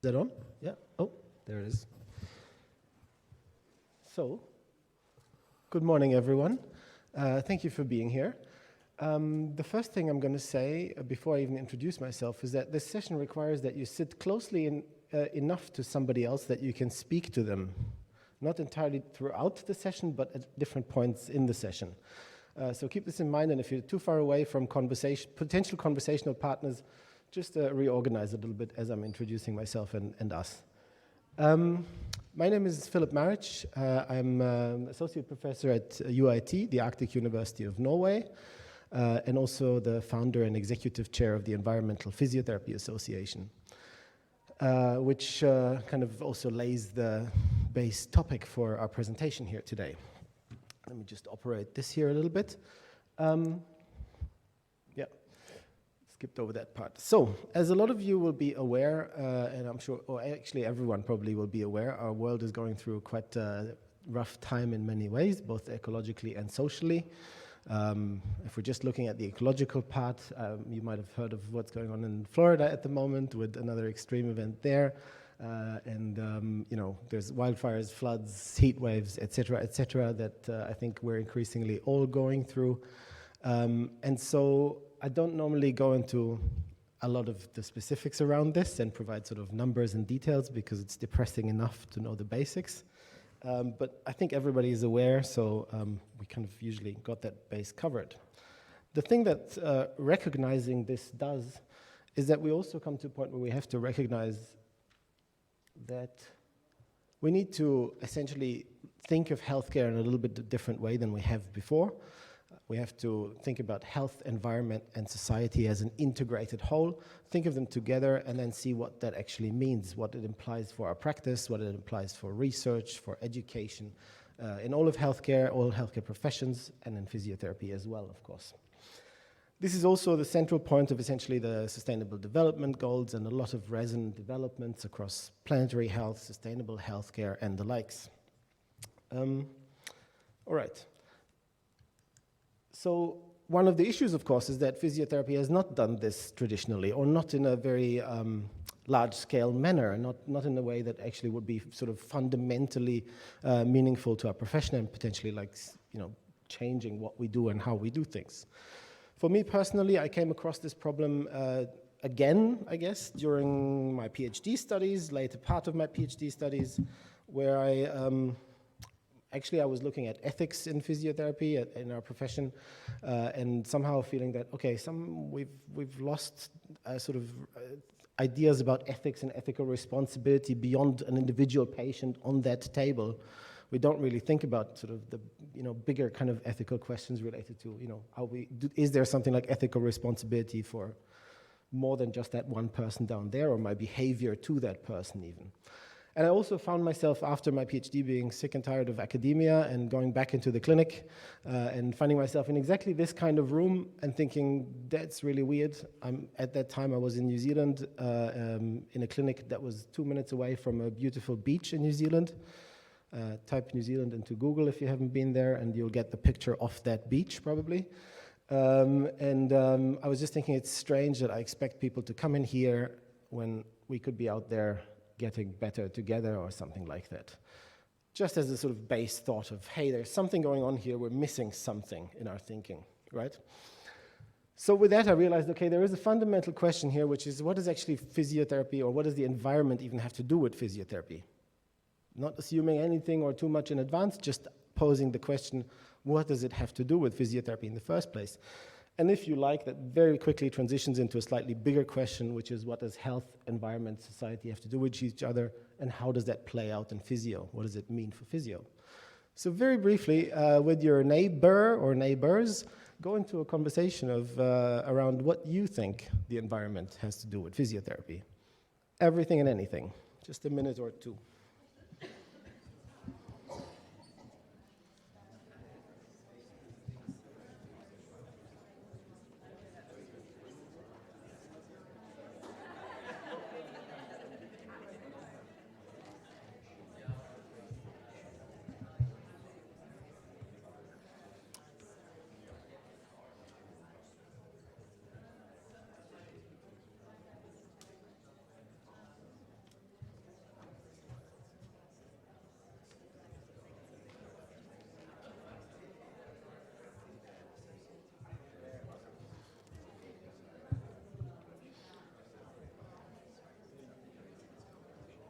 that on? Yeah. Oh, there it is. So, good morning, everyone. Thank you for being here. The first thing I'm going to say before I even introduce myself is that this session requires that you sit closely enough to somebody else that you can speak to them. Not entirely throughout the session, but at different points in the session. So keep this in mind, and if you're too far away from potential conversational partners, just reorganize a little bit as I'm introducing myself and us. My name is Philip Maric. I'm associate professor at UiT, the Arctic University of Norway, and also the founder and executive chair of the Environmental Physiotherapy Association, which kind of also lays the base topic for our presentation here today. Let me just operate this here a little bit. Yeah, skipped over that part. So, as a lot of you will be aware, and I'm sure, or actually everyone probably will be aware, our world is going through quite a rough time in many ways, both ecologically and socially. If we're just looking at the ecological part, you might have heard of what's going on in Florida at the moment with another extreme event there. You know, there's wildfires, floods, heat waves, et cetera, that I think we're increasingly all going through. And so I don't normally go into a lot of the specifics around this and provide sort of numbers and details because it's depressing enough to know the basics. But I think everybody is aware, so we kind of usually got that base covered. The thing that recognizing this does is that we also come to a point where we have to recognize that we need to essentially think of healthcare in a little bit different way than we have before. We have to think about health, environment, and society as an integrated whole, think of them together, and then see what that actually means, what it implies for our practice, what it implies for research, for education, in all of healthcare, all healthcare professions, and in physiotherapy as well, of course. This is also the central point of essentially the Sustainable Development Goals and a lot of resonant developments across planetary health, sustainable healthcare, and the likes. All right. So one of the issues, of course, is that physiotherapy has not done this traditionally, or not in a very large-scale manner, not in a way that actually would be sort of fundamentally meaningful to our profession and potentially, like, you know, changing what we do and how we do things. For me personally, I came across this problem again, I guess, during my PhD studies, later part of my PhD studies, where actually I was looking at ethics in physiotherapy in our profession, and somehow feeling that, okay, we've lost sort of ideas about ethics and ethical responsibility beyond an individual patient on that table. We don't really think about sort of the, you know, bigger kind of ethical questions related to, you know, is there something like ethical responsibility for more than just that one person down there, or my behavior to that person even. And I also found myself, after my PhD, being sick and tired of academia and going back into the clinic and finding myself in exactly this kind of room and thinking, that's really weird. At that time, I was in New Zealand in a clinic that was 2 minutes away from a beautiful beach in New Zealand. Type New Zealand into Google if you haven't been there, and you'll get the picture of that beach, probably. I was just thinking, it's strange that I expect people to come in here when we could be out there getting better together or something like that. Just as a sort of base thought of, hey, there's something going on here, we're missing something in our thinking, right? So with that, I realized, okay, there is a fundamental question here, which is, what does actually physiotherapy, or what does the environment even have to do with physiotherapy? Not assuming anything or too much in advance, just posing the question, what does it have to do with physiotherapy in the first place? And if you like, that very quickly transitions into a slightly bigger question, which is, what does health, environment, society have to do with each other, and how does that play out in physio? What does it mean for physio? So very briefly, with your neighbor or neighbors, go into a conversation of around what you think the environment has to do with physiotherapy. Everything and anything. Just a minute or two.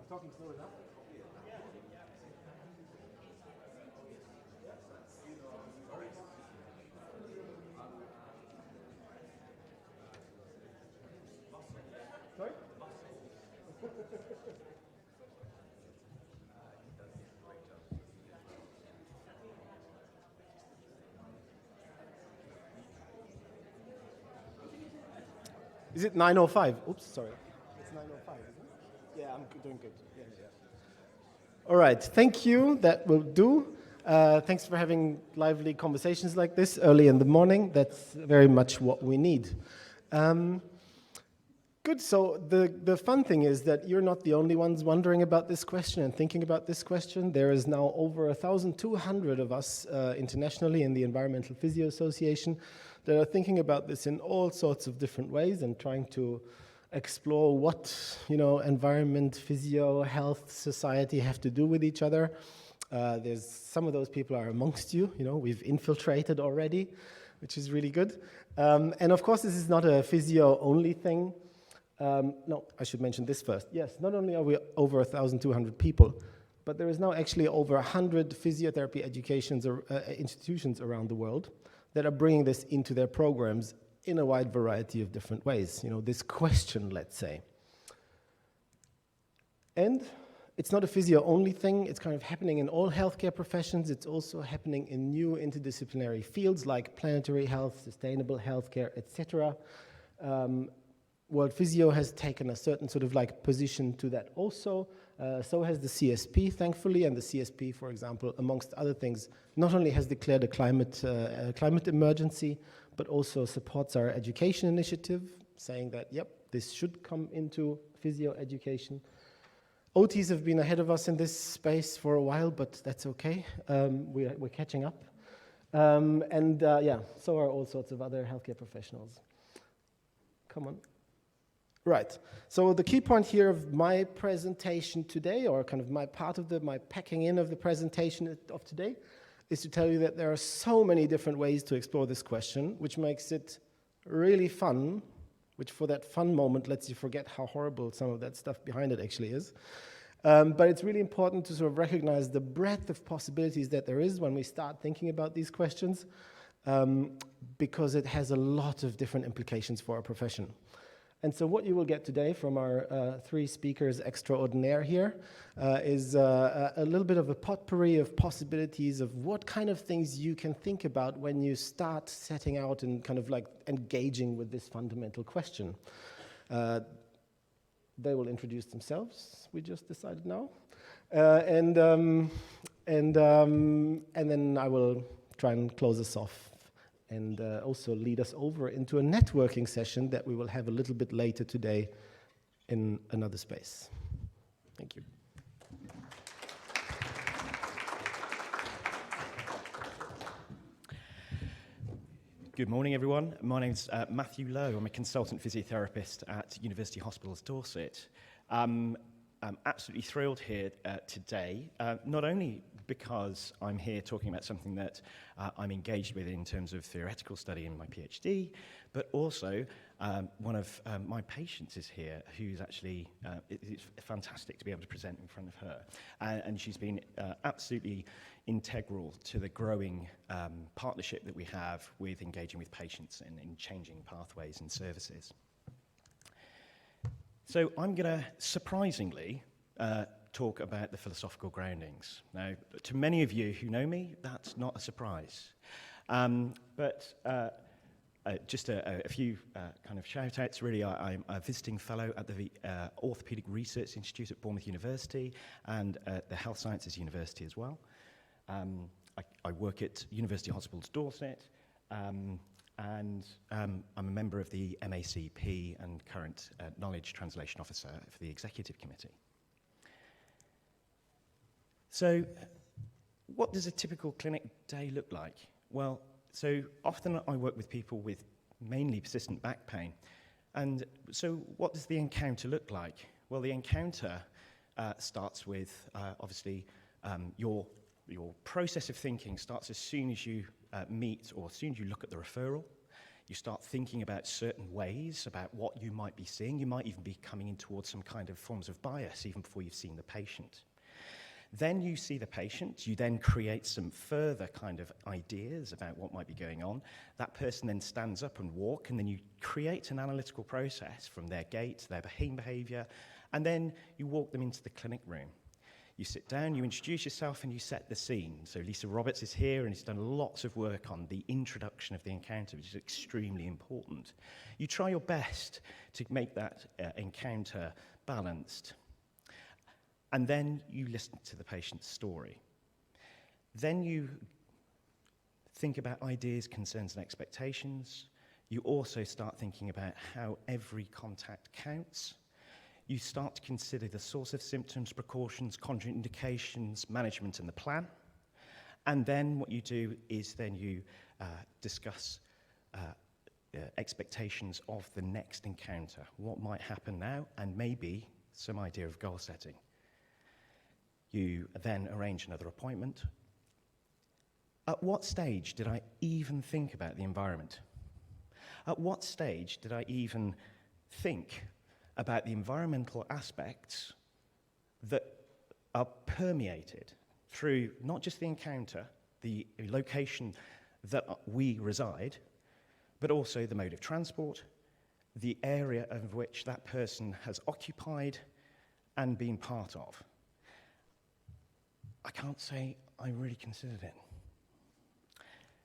Talking slow enough? Is it 9:05? Oops, sorry. It's 9:05, isn't it? Yeah, I'm doing good. Yeah, yeah. All right, thank you. That will do. Thanks for having lively conversations like this early in the morning. That's very much what we need. Good, so the fun thing is that you're not the only ones wondering about this question and thinking about this question. There is now over 1,200 of us internationally in the Environmental Physio Association that are thinking about this in all sorts of different ways and trying to explore what, environment, physio, health, society have to do with each other. There's some of those people are amongst you, we've infiltrated already, which is really good. And of course, this is not a physio-only thing. No, I should mention this first. Yes, not only are we over 1,200 people, but there is now actually over 100 physiotherapy institutions around the world that are bringing this into their programs in a wide variety of different ways. This question, let's say. And it's not a physio-only thing. It's kind of happening in all healthcare professions. It's also happening in new interdisciplinary fields like planetary health, sustainable healthcare, etc. World Physio has taken a certain sort of position to that also. So has the CSP, thankfully, and the CSP, for example, amongst other things, not only has declared a climate emergency, but also supports our education initiative, saying that, yep, this should come into physio education. OTs have been ahead of us in this space for a while, but that's okay. We're catching up. So are all sorts of other healthcare professionals. Come on. Right, so the key point here of my presentation today, or kind of my part of my packing in of the presentation of today, is to tell you that there are so many different ways to explore this question, which makes it really fun, which for that fun moment lets you forget how horrible some of that stuff behind it actually is. But it's really important to sort of recognize the breadth of possibilities that there is when we start thinking about these questions, because it has a lot of different implications for our profession. And so what you will get today from our three speakers extraordinaire here is a little bit of a potpourri of possibilities of what kind of things you can think about when you start setting out and kind of engaging with this fundamental question. They will introduce themselves, we just decided now. And then I will try and close us off and also lead us over into a networking session that we will have a little bit later today in another space. Thank you. Good morning, everyone. My name's Matthew Lowe. I'm a consultant physiotherapist at University Hospitals Dorset. I'm absolutely thrilled here today, not only because I'm here talking about something that I'm engaged with in terms of theoretical study in my PhD, but also one of my patients is here who's actually, it's fantastic to be able to present in front of her. And she's been absolutely integral to the growing partnership that we have with engaging with patients and in changing pathways and services. So I'm going to, surprisingly, talk about the philosophical groundings. Now, to many of you who know me, that's not a surprise. Just a few kind of shout-outs, really. I'm a visiting fellow at the Orthopaedic Research Institute at Bournemouth University and at the Health Sciences University as well. I work at University Hospitals Dorset, and I'm a member of the MACP and current Knowledge Translation Officer for the Executive Committee. So what does a typical clinic day look like? Well, so often I work with people with mainly persistent back pain. And so what does the encounter look like? Well, the encounter starts with, obviously, your process of thinking starts as soon as you meet or as soon as you look at the referral. You start thinking about certain ways, about what you might be seeing. You might even be coming in towards some kind of forms of bias even before you've seen the patient. Then you see the patient, you then create some further kind of ideas about what might be going on. That person then stands up and walks, and then you create an analytical process from their gait, their behavior, And then you walk them into the clinic room. You sit down, you introduce yourself, and you set the scene. So Lisa Roberts is here, and she's done lots of work on the introduction of the encounter, which is extremely important. You try your best to make that encounter balanced. And then you listen to the patient's story. Then you think about ideas, concerns, and expectations. You also start thinking about how every contact counts. You start to consider the source of symptoms, precautions, contraindications, management, and the plan. And then what you do is then you discuss expectations of the next encounter, what might happen now, and maybe some idea of goal setting. You then arrange another appointment. At what stage did I even think about the environment? At what stage did I even think about the environmental aspects that are permeated through not just the encounter, the location that we reside, but also the mode of transport, the area of which that person has occupied and been part of? I can't say I really considered it.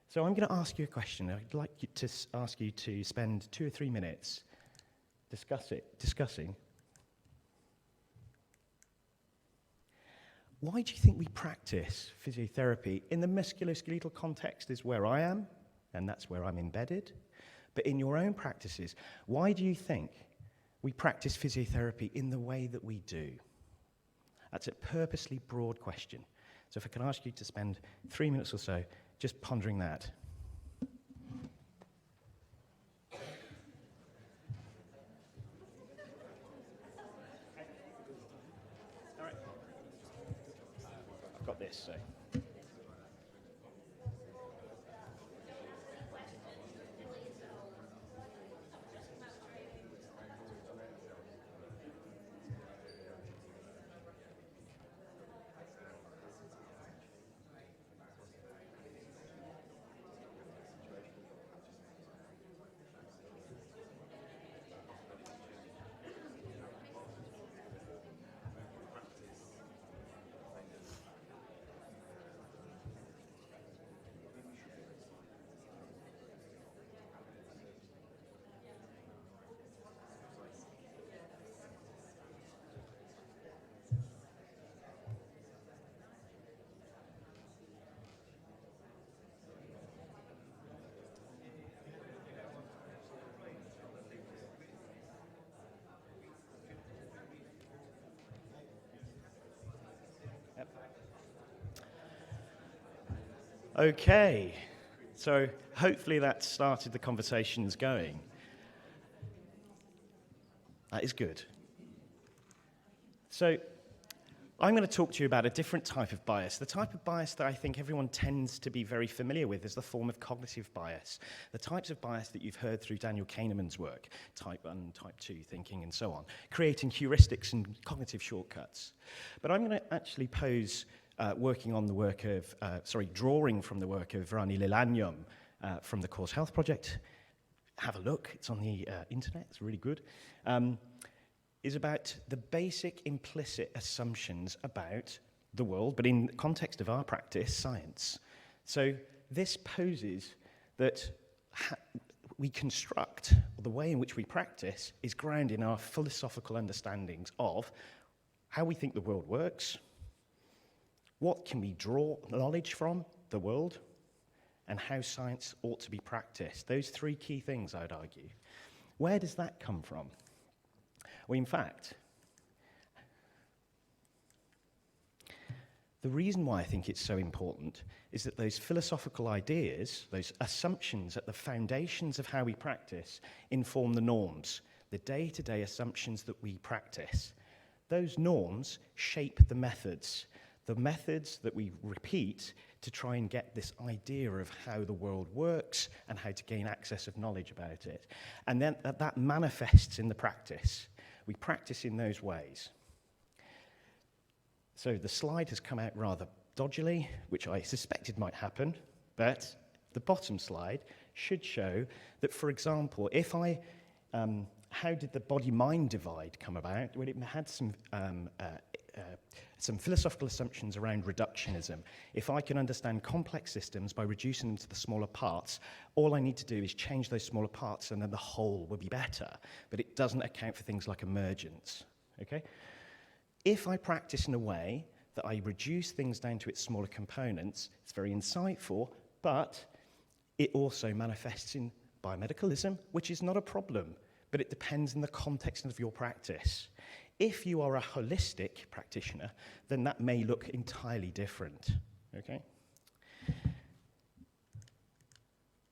So I'm going to ask you a question. I'd like to ask you to spend 2 or 3 minutes discussing why do you think we practice physiotherapy? In the musculoskeletal context is where I am, and that's where I'm embedded. But in your own practices, why do you think we practice physiotherapy in the way that we do? That's a purposely broad question. So if I can ask you to spend 3 minutes or so just pondering that. All right. I've got this, so. Okay, so hopefully that started the conversations going. That is good. So I'm going to talk to you about a different type of bias. The type of bias that I think everyone tends to be very familiar with is the form of cognitive bias. The types of bias that you've heard through Daniel Kahneman's work, type 1, type 2 thinking and so on, creating heuristics and cognitive shortcuts. But I'm going to actually pose working on the work of, drawing from the work of Rani Lilanyam from the Course Health Project. Have a look, it's on the internet, it's really good. Is about the basic implicit assumptions about the world, but in the context of our practice, science. So this poses that we construct, or the way in which we practice, is grounded in our philosophical understandings of how we think the world works, what can we draw knowledge from the world, and how science ought to be practiced. Those 3 key things, I would argue. Where does that come from? Well, in fact, the reason why I think it's so important is that those philosophical ideas, those assumptions at the foundations of how we practice, inform the norms, the day-to-day assumptions that we practice. Those norms shape the methods that we repeat to try and get this idea of how the world works and how to gain access of knowledge about it. And then that manifests in the practice. We practice in those ways. So the slide has come out rather dodgily, which I suspected might happen, but the bottom slide should show that, for example, if I how did the body-mind divide come about? Well, it had some philosophical assumptions around reductionism. If I can understand complex systems by reducing them to the smaller parts, all I need to do is change those smaller parts and then the whole will be better. But it doesn't account for things like emergence. Okay? If I practice in a way that I reduce things down to its smaller components, it's very insightful, but it also manifests in biomedicalism, which is not a problem, but it depends on the context of your practice. If you are a holistic practitioner, then that may look entirely different, okay?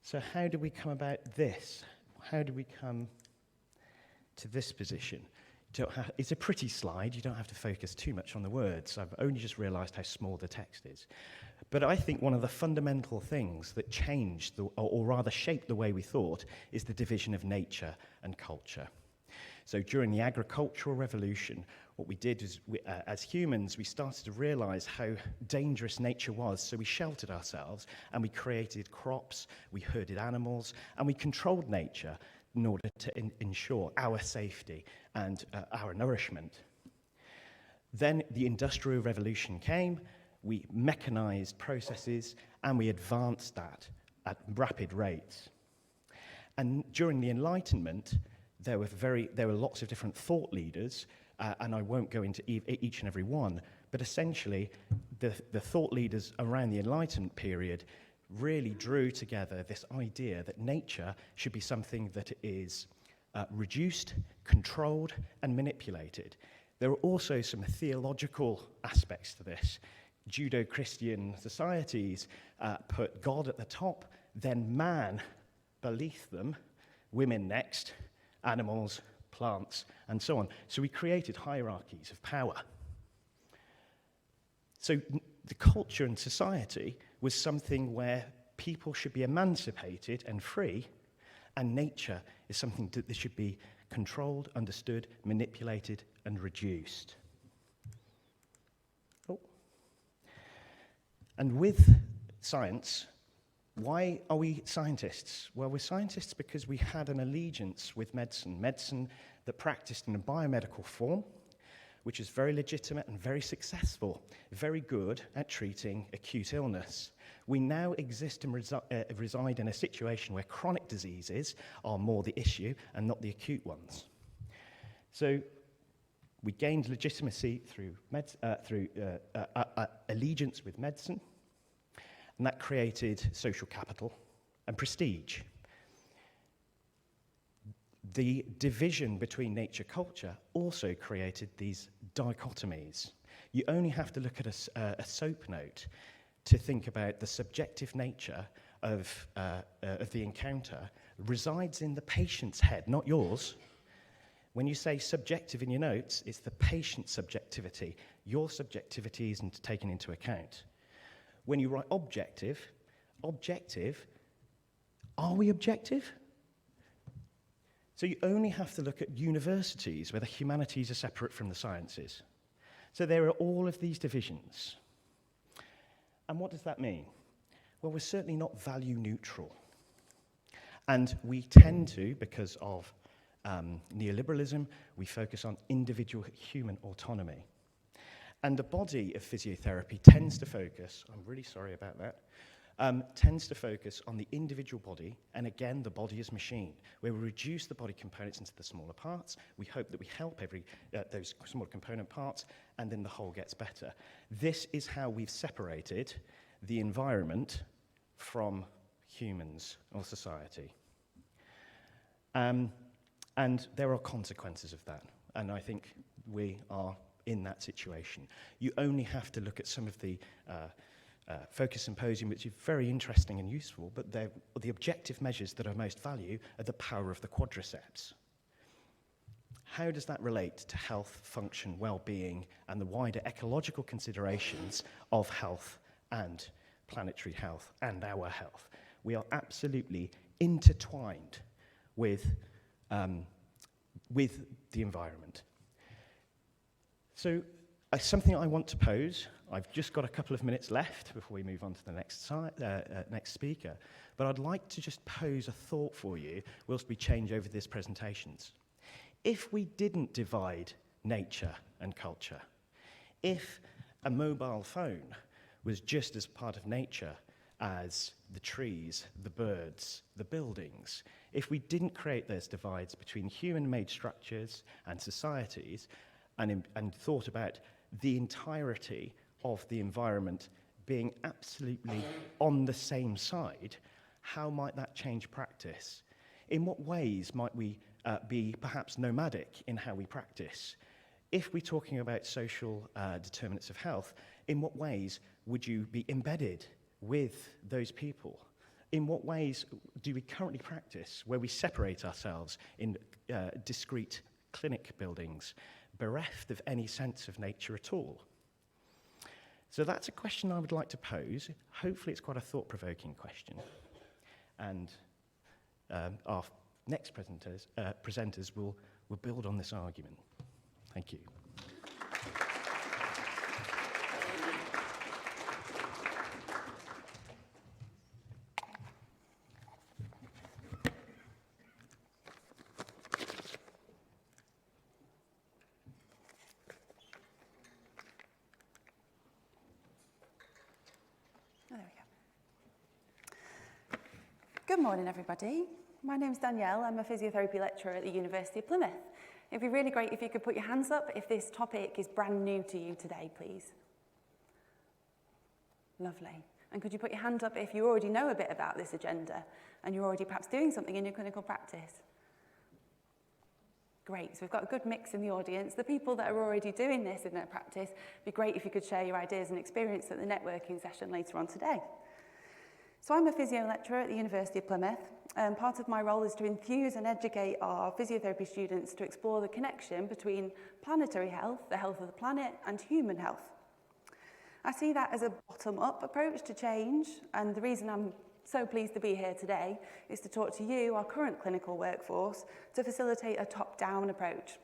So how do we come about this? How do we come to this position? It's a pretty slide. You don't have to focus too much on the words. I've only just realized how small the text is. But I think one of the fundamental things that changed, or rather shaped the way we thought, is the division of nature and culture. So during the agricultural revolution, what we did is, as humans, we started to realize how dangerous nature was. So we sheltered ourselves, and we created crops, we herded animals, and we controlled nature in order to ensure our safety and our nourishment. Then the Industrial Revolution came, we mechanized processes, and we advanced that at rapid rates. And during the Enlightenment, there were lots of different thought leaders, and I won't go into each and every one, but essentially the thought leaders around the Enlightenment period really drew together this idea that nature should be something that is reduced, controlled, and manipulated. There are also some theological aspects to this. Judeo-Christian societies put God at the top, then man beneath them, women next, animals, plants, and so on. So we created hierarchies of power. So the culture and society was something where people should be emancipated and free, and nature is something that should be controlled, understood, manipulated, and reduced. And with science, why are we scientists? Well, we're scientists because we had an allegiance with medicine that practiced in a biomedical form, which is very legitimate and very successful, very good at treating acute illness. We now exist and reside in a situation where chronic diseases are more the issue and not the acute ones. So we gained legitimacy through allegiance with medicine, and that created social capital and prestige. The division between nature-culture also created these dichotomies. You only have to look at a soap note to think about the subjective nature of the encounter resides in the patient's head, not yours. When you say subjective in your notes, it's the patient's subjectivity. Your subjectivity isn't taken into account. When you write objective, are we objective? So you only have to look at universities where the humanities are separate from the sciences. So there are all of these divisions. And what does that mean? Well, we're certainly not value neutral. And we tend to, because of neoliberalism, we focus on individual human autonomy. And the body of physiotherapy tends to focus, I'm really sorry about that, tends to focus on the individual body, and again, the body as machine, where we reduce the body components into the smaller parts. We hope that we help those smaller component parts, and then the whole gets better. This is how we've separated the environment from humans or society. And there are consequences of that, and I think we are in that situation. You only have to look at some of the focus symposium, which is very interesting and useful, but the objective measures that are most valued are the power of the quadriceps. How does that relate to health, function, well-being, and the wider ecological considerations of health and planetary health and our health? We are absolutely intertwined with the environment. So something I want to pose, I've just got a couple of minutes left before we move on to the next speaker, but I'd like to just pose a thought for you whilst we change over these presentations. If we didn't divide nature and culture, if a mobile phone was just as part of nature as the trees, the birds, the buildings, if we didn't create those divides between human-made structures and societies and thought about the entirety of the environment being absolutely on the same side, how might that change practice? In what ways might we be perhaps nomadic in how we practice? If we're talking about social determinants of health, in what ways would you be embedded with those people? In what ways do we currently practice where we separate ourselves in discrete clinic buildings, bereft of any sense of nature at all? So that's a question I would like to pose. Hopefully it's quite a thought-provoking question. And our next presenters will build on this argument. Thank you. Oh, there we go. Good morning, everybody. My name's Danielle. I'm a physiotherapy lecturer at the University of Plymouth. It'd be really great if you could put your hands up if this topic is brand new to you today, please. Lovely. And could you put your hand up if you already know a bit about this agenda and you're already perhaps doing something in your clinical practice? Great. So we've got a good mix in the audience. The people that are already doing this in their practice, it'd be great if you could share your ideas and experience at the networking session later on today. So I'm a physio lecturer at the University of Plymouth, and part of my role is to enthuse and educate our physiotherapy students to explore the connection between planetary health, the health of the planet, and human health. I see that as a bottom-up approach to change, and the reason I'm so pleased to be here today is to talk to you, our current clinical workforce, to facilitate a top-down approach,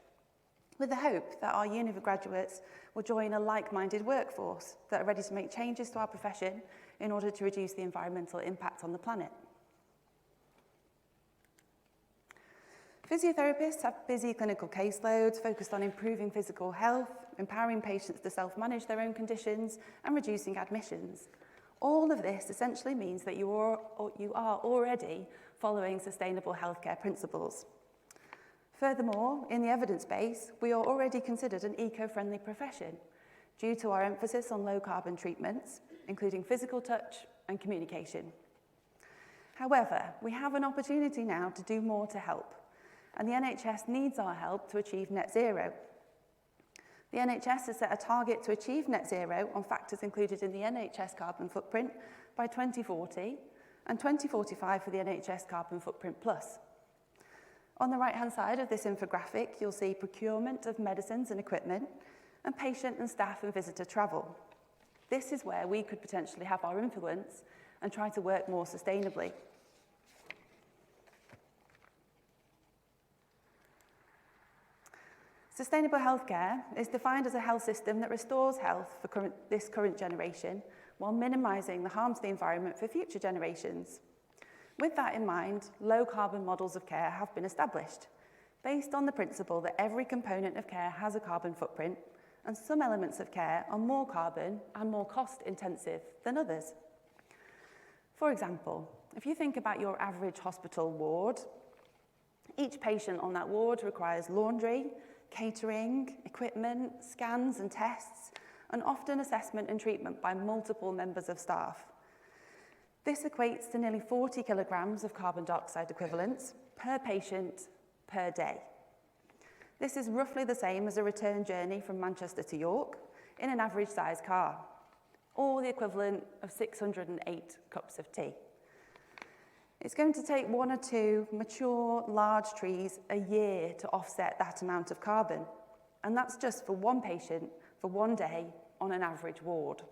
with the hope that our uni graduates will join a like-minded workforce that are ready to make changes to our profession in order to reduce the environmental impact on the planet. Physiotherapists have busy clinical caseloads focused on improving physical health, empowering patients to self-manage their own conditions, and reducing admissions. All of this essentially means that you are already following sustainable healthcare principles. Furthermore, in the evidence base, we are already considered an eco-friendly profession due to our emphasis on low-carbon treatments, including physical touch and communication. However, we have an opportunity now to do more to help, and the NHS needs our help to achieve net zero. The NHS has set a target to achieve net zero on factors included in the NHS carbon footprint by 2040 and 2045 for the NHS carbon footprint plus. On the right-hand side of this infographic, you'll see procurement of medicines and equipment and patient and staff and visitor travel. This is where we could potentially have our influence and try to work more sustainably. Sustainable healthcare is defined as a health system that restores health for this current generation while minimising the harm to the environment for future generations. With that in mind, low-carbon models of care have been established, based on the principle that every component of care has a carbon footprint, and some elements of care are more carbon and more cost-intensive than others. For example, if you think about your average hospital ward, each patient on that ward requires laundry, catering, equipment, scans and tests, and often assessment and treatment by multiple members of staff. This equates to nearly 40 kilograms of carbon dioxide equivalents per patient per day. This is roughly the same as a return journey from Manchester to York in an average size car, or the equivalent of 608 cups of tea. It's going to take 1 or 2 mature, large trees a year to offset that amount of carbon, and that's just for one patient for one day on an average ward.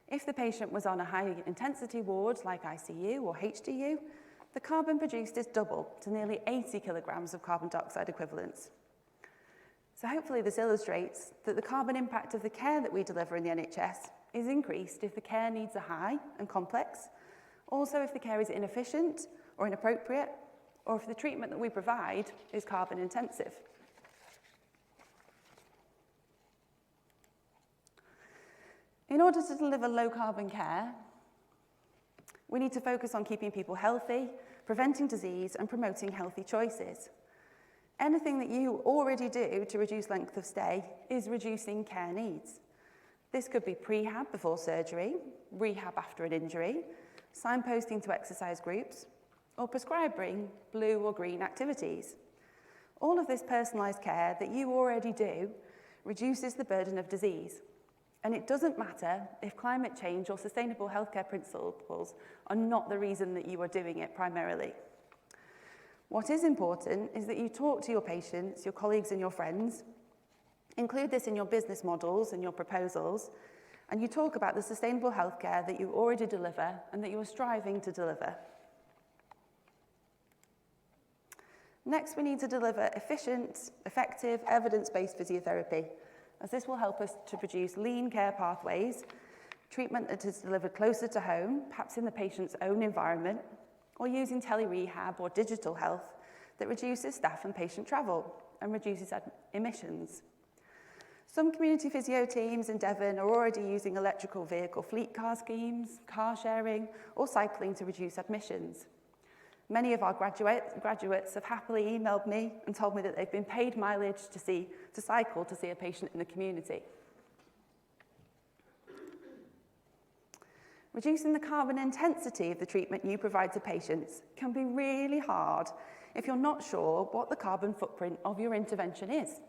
If the patient was on a high-intensity ward like ICU or HDU, the carbon produced is double to nearly 80 kilograms of carbon dioxide equivalents. So hopefully this illustrates that the carbon impact of the care that we deliver in the NHS is increased if the care needs are high and complex, also if the care is inefficient or inappropriate, or if the treatment that we provide is carbon intensive. In order to deliver low-carbon care, we need to focus on keeping people healthy, preventing disease, and promoting healthy choices. Anything that you already do to reduce length of stay is reducing care needs. This could be prehab before surgery, rehab after an injury, signposting to exercise groups, or prescribing blue or green activities. All of this personalised care that you already do reduces the burden of disease. And it doesn't matter if climate change or sustainable healthcare principles are not the reason that you are doing it primarily. What is important is that you talk to your patients, your colleagues and your friends, include this in your business models and your proposals, and you talk about the sustainable healthcare that you already deliver and that you are striving to deliver. Next, we need to deliver efficient, effective, evidence-based physiotherapy, as this will help us to produce lean care pathways, treatment that is delivered closer to home, perhaps in the patient's own environment, or using tele-rehab or digital health that reduces staff and patient travel and reduces emissions. Some community physio teams in Devon are already using electrical vehicle fleet car schemes, car sharing, or cycling to reduce admissions. Many of our graduates have happily emailed me and told me that they've been paid mileage to cycle to see a patient in the community. Reducing the carbon intensity of the treatment you provide to patients can be really hard if you're not sure what the carbon footprint of your intervention is.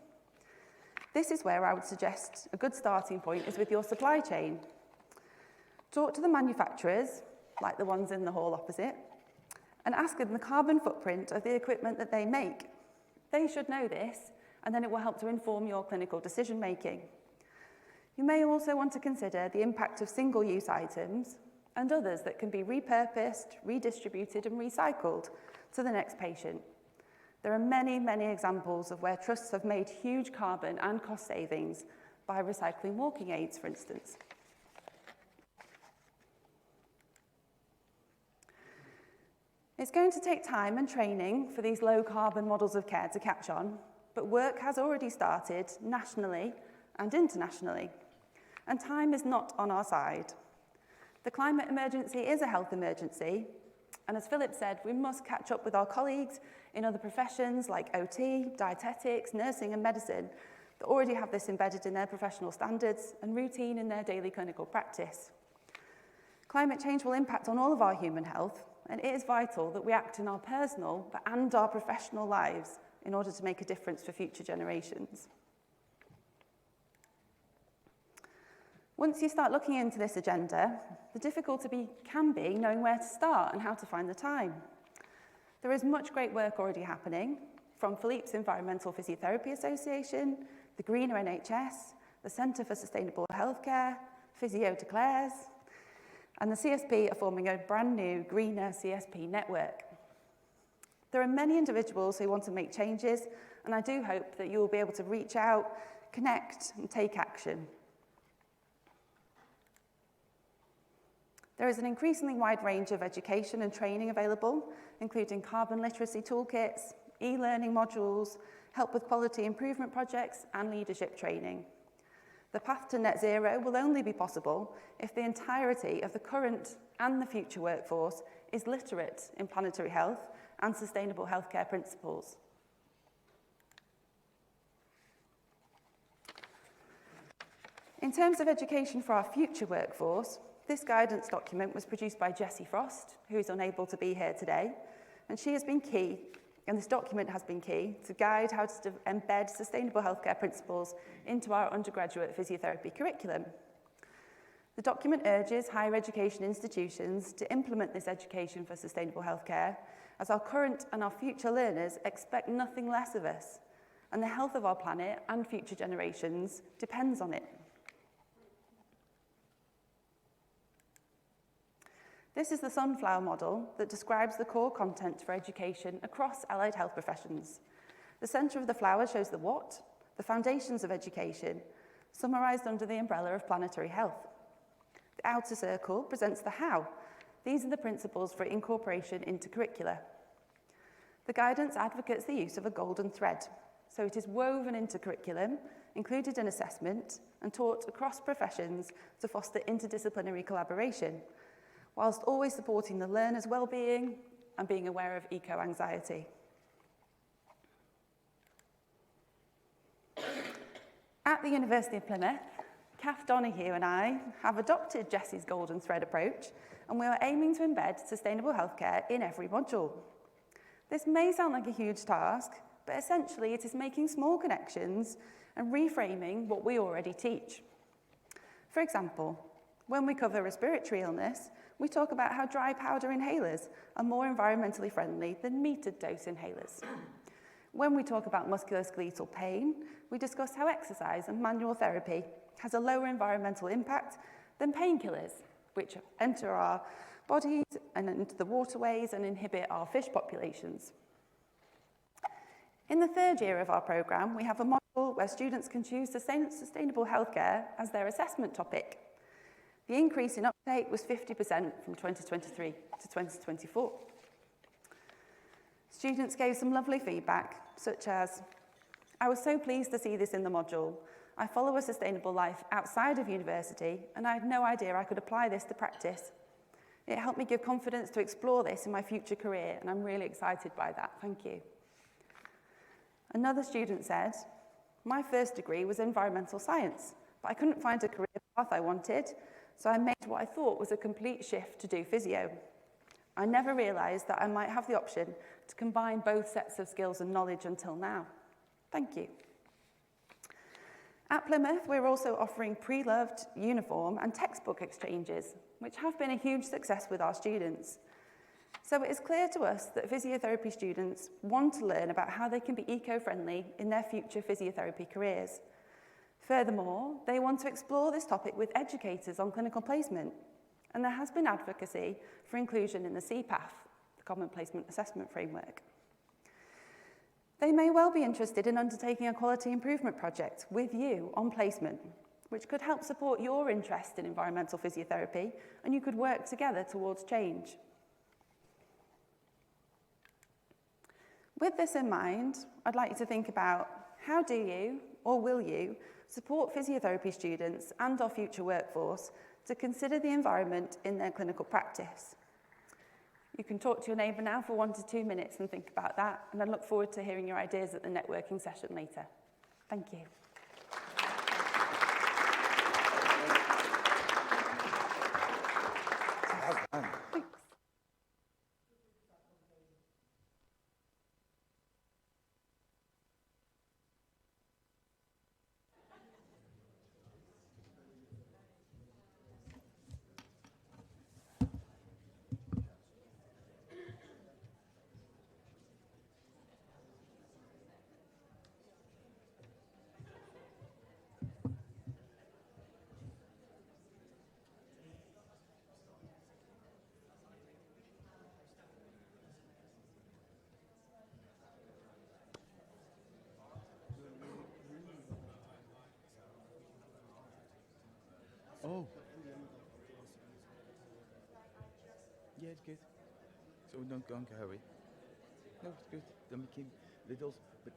This is where I would suggest a good starting point is with your supply chain. Talk to the manufacturers, like the ones in the hall opposite, and ask them the carbon footprint of the equipment that they make. They should know this, and then it will help to inform your clinical decision making. You may also want to consider the impact of single-use items and others that can be repurposed, redistributed, and recycled to the next patient. There are many, many examples of where trusts have made huge carbon and cost savings by recycling walking aids, for instance. It's going to take time and training for these low-carbon models of care to catch on, but work has already started nationally and internationally, and time is not on our side. The climate emergency is a health emergency, and as Philip said, we must catch up with our colleagues in other professions like OT, dietetics, nursing and medicine that already have this embedded in their professional standards and routine in their daily clinical practice. Climate change will impact on all of our human health, and it is vital that we act in our personal and our professional lives in order to make a difference for future generations. Once you start looking into this agenda, the difficulty can be knowing where to start and how to find the time. There is much great work already happening, from Philippe's Environmental Physiotherapy Association, the Greener NHS, the Centre for Sustainable Healthcare, Physio Declares, and the CSP are forming a brand new greener CSP network. There are many individuals who want to make changes, and I do hope that you will be able to reach out, connect, and take action. There is an increasingly wide range of education and training available, including carbon literacy toolkits, e-learning modules, help with quality improvement projects, and leadership training. The path to net zero will only be possible if the entirety of the current and the future workforce is literate in planetary health and sustainable healthcare principles. In terms of education for our future workforce, this guidance document was produced by Jessie Frost, who is unable to be here today, and she has been key, and this document has been key, to guide how to embed sustainable healthcare principles into our undergraduate physiotherapy curriculum. The document urges higher education institutions to implement this education for sustainable healthcare, as our current and our future learners expect nothing less of us, and the health of our planet and future generations depends on it. This is the sunflower model that describes the core content for education across allied health professions. The centre of the flower shows the what, the foundations of education, summarised under the umbrella of planetary health. The outer circle presents the how. These are the principles for incorporation into curricula. The guidance advocates the use of a golden thread, so it is woven into curriculum included an assessment, and taught across professions to foster interdisciplinary collaboration, whilst always supporting the learner's well-being and being aware of eco-anxiety. At the University of Plymouth, Kath Donoghue and I have adopted Jessie's golden thread approach, and we are aiming to embed sustainable healthcare in every module. This may sound like a huge task, but essentially it is making small connections and reframing what we already teach. For example, when we cover respiratory illness, we talk about how dry powder inhalers are more environmentally friendly than metered dose inhalers. When we talk about musculoskeletal pain, we discuss how exercise and manual therapy has a lower environmental impact than painkillers, which enter our bodies and into the waterways and inhibit our fish populations. In the third year of our programme, we have a module where students can choose sustainable healthcare as their assessment topic. The increase in uptake was 50% from 2023 to 2024. Students gave some lovely feedback, such as, "I was so pleased to see this in the module. I follow a sustainable life outside of university, and I had no idea I could apply this to practice. It helped me give confidence to explore this in my future career, and I'm really excited by that. Thank you." Another student said, "My first degree was environmental science, but I couldn't find a career path I wanted, so I made what I thought was a complete shift to do physio. I never realised that I might have the option to combine both sets of skills and knowledge until now. Thank you." At Plymouth, we're also offering pre-loved uniform and textbook exchanges, which have been a huge success with our students. So it is clear to us that physiotherapy students want to learn about how they can be eco-friendly in their future physiotherapy careers. Furthermore, they want to explore this topic with educators on clinical placement, and there has been advocacy for inclusion in the CPAF, the Common Placement Assessment Framework. They may well be interested in undertaking a quality improvement project with you on placement, which could help support your interest in environmental physiotherapy, and you could work together towards change. With this in mind, I'd like you to think about how do you, or will you, support physiotherapy students and our future workforce to consider the environment in their clinical practice. You can talk to your neighbour now for 1 to 2 minutes and think about that, and I look forward to hearing your ideas at the networking session later. Thank you. Thanks. Oh. Yeah, it's good. So we don't go and hurry. No, it's good. Then we keep little, but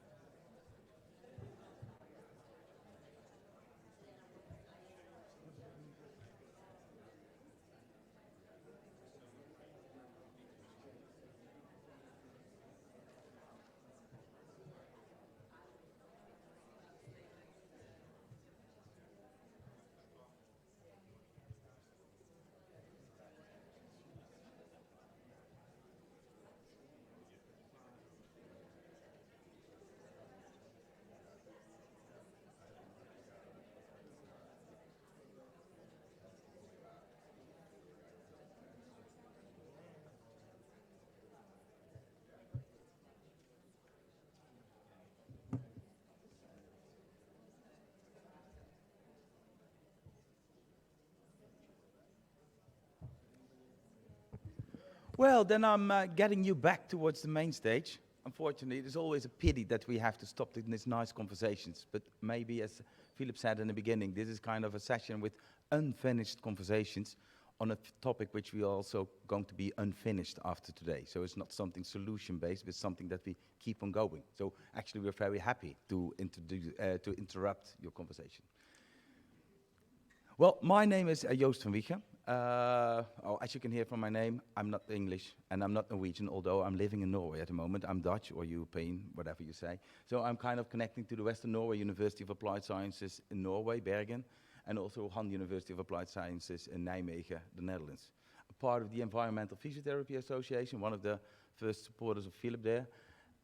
well, then I'm getting you back towards the main stage. Unfortunately, it is always a pity that we have to stop in these nice conversations. But maybe, as Philip said in the beginning, this is kind of a session with unfinished conversations on a topic which we are also going to be unfinished after today. So it's not something solution-based, but something that we keep on going. So actually, we're very happy to interrupt your conversation. Well, my name is Joost van Wiegen. As you can hear from my name, I'm not English and I'm not Norwegian, although I'm living in Norway at the moment. I'm Dutch or European, whatever you say. So I'm kind of connecting to the Western Norway University of Applied Sciences in Norway, Bergen, and also Han University of Applied Sciences in Nijmegen, the Netherlands. A part of the Environmental Physiotherapy Association, one of the first supporters of Philip there,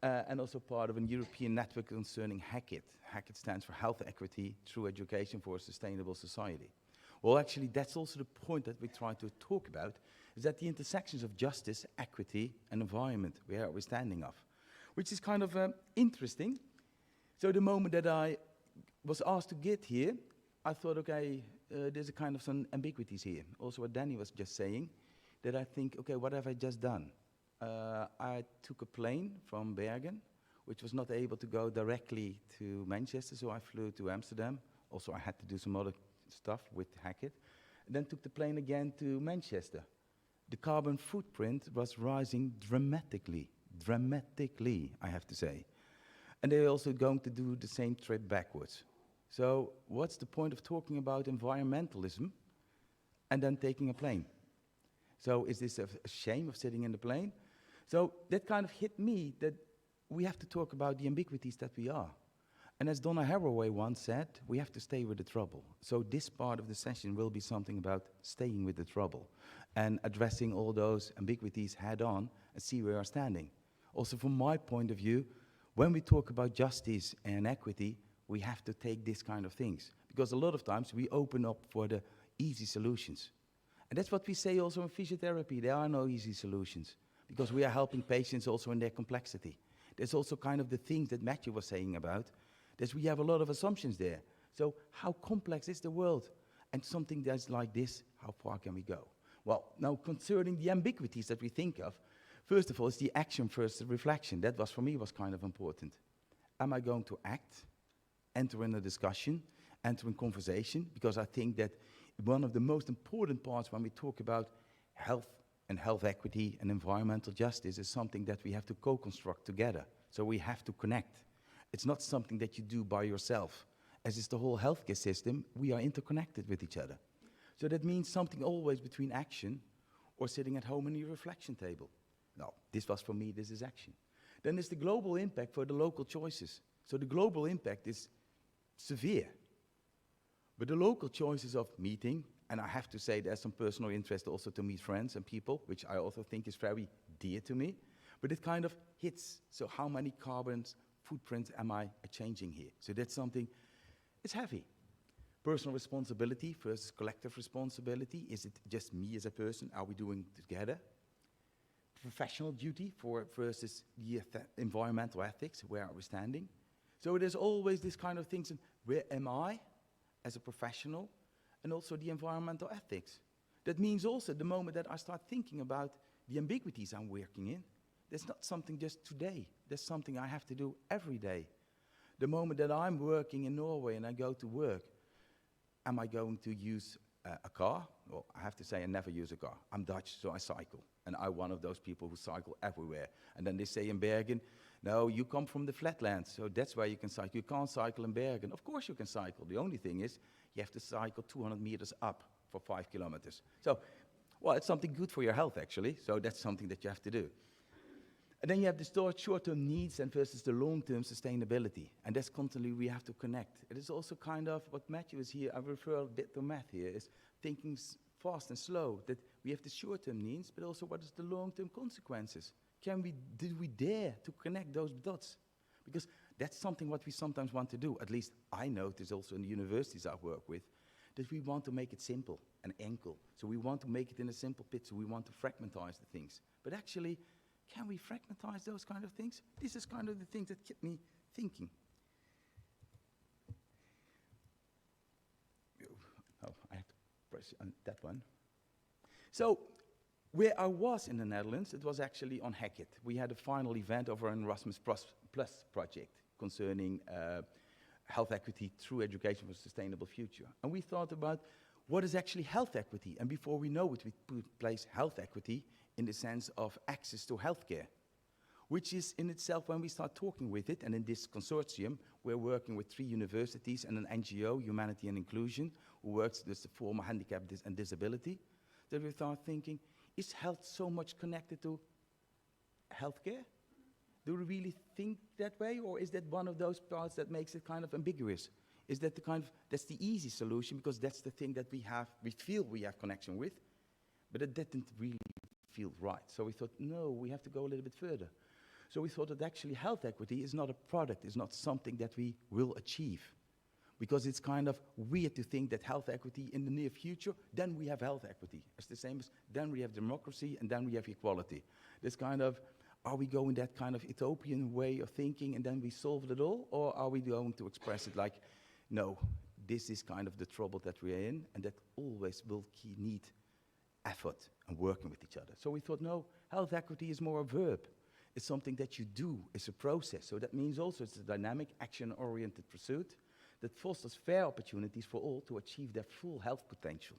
and also part of a European network concerning HACIT. HACIT stands for Health Equity Through Education for a Sustainable Society. Well, actually, that's also the point that we try to talk about, is that the intersections of justice, equity, and environment, where are we standing of? Which is kind of interesting. So the moment that I was asked to get here, I thought, okay, there's a kind of some ambiguities here. Also what Danny was just saying, that I think, okay, what have I just done? I took a plane from Bergen, which was not able to go directly to Manchester, so I flew to Amsterdam. Also, I had to do some other stuff with HACIT. And then took the plane again to Manchester. The carbon footprint was rising dramatically, I have to say. And they're also going to do the same trip backwards. So what's the point of talking about environmentalism and then taking a plane? So is this a shame of sitting in the plane? So that kind of hit me that we have to talk about the ambiguities that we are. And as Donna Haraway once said, we have to stay with the trouble. So this part of the session will be something about staying with the trouble and addressing all those ambiguities head on and see where we are standing. Also from my point of view, when we talk about justice and equity, we have to take these kind of things. Because a lot of times we open up for the easy solutions. And that's what we say also in physiotherapy. There are no easy solutions. Because we are helping patients also in their complexity. There's also kind of the things that Matthew was saying about. That we have a lot of assumptions there. So how complex is the world? And something that's like this, how far can we go? Well, now concerning the ambiguities that we think of, first of all, it's the action versus the reflection. That was, for me, was kind of important. Am I going to act, enter in a discussion, enter in conversation? Because I think that one of the most important parts when we talk about health and health equity and environmental justice is something that we have to co-construct together. So we have to connect. It's not something that you do by yourself. As is the whole healthcare system, we are interconnected with each other. So that means something always between action or sitting at home in your reflection table. No, this was for me, this is action. Then there's the global impact for the local choices. So the global impact is severe. But the local choices of meeting, and I have to say there's some personal interest also to meet friends and people, which I also think is very dear to me. But it kind of hits, so how many carbons footprint am I changing here? So that's something, it's heavy. Personal responsibility versus collective responsibility. Is it just me as a person? Are we doing it together? Professional duty versus the environmental ethics. Where are we standing? So there's always this kind of things. Where am I as a professional? And also the environmental ethics. That means also the moment that I start thinking about the ambiguities I'm working in, that's not something just today. That's something I have to do every day. The moment that I'm working in Norway and I go to work, am I going to use a car? Well, I have to say I never use a car. I'm Dutch, so I cycle. And I'm one of those people who cycle everywhere. And then they say in Bergen, no, you come from the flatlands, so that's where you can cycle. You can't cycle in Bergen. Of course you can cycle. The only thing is you have to cycle 200 meters up for 5 kilometers. So, well, it's something good for your health, actually. So that's something that you have to do. And then you have the short-term needs and versus the long-term sustainability. And that's constantly we have to connect. It is also kind of what Matthew is here, I refer a bit to Matt here, is thinking fast and slow, that we have the short-term needs, but also what is the long-term consequences? Did we dare to connect those dots? Because that's something what we sometimes want to do. At least I notice also in the universities I work with, that we want to make it simple and ankle. So we want to make it in a simple pit, so we want to fragmentize the things. But actually, can we fragmentize those kind of things? This is kind of the things that kept me thinking. Oh, I have to press on that one. So, where I was in the Netherlands, it was actually on HACIT. We had a final event of our Erasmus Plus project concerning health equity through education for a sustainable future. And we thought about what is actually health equity? And before we know it, we put in place health equity in the sense of access to healthcare, which is in itself, when we start talking with it, and in this consortium, we're working with 3 universities and an NGO, Humanity and Inclusion, who works with the former handicap and disability, that we start thinking, is health so much connected to healthcare? Do we really think that way, or is that one of those parts that makes it kind of ambiguous? Is that that's the easy solution, because that's the thing that we feel we have connection with, but it didn't really feel right. So we thought, no, we have to go a little bit further. So we thought that actually health equity is not a product, it's not something that we will achieve. Because it's kind of weird to think that health equity in the near future, then we have health equity. It's the same as then we have democracy and then we have equality. This kind of, are we going that kind of utopian way of thinking and then we solve it all? Or are we going to express it like, no, this is kind of the trouble that we are in, and that always will need effort and working with each other. So we thought, no, health equity is more a verb. It's something that you do, it's a process. So that means also it's a dynamic, action-oriented pursuit that fosters fair opportunities for all to achieve their full health potential.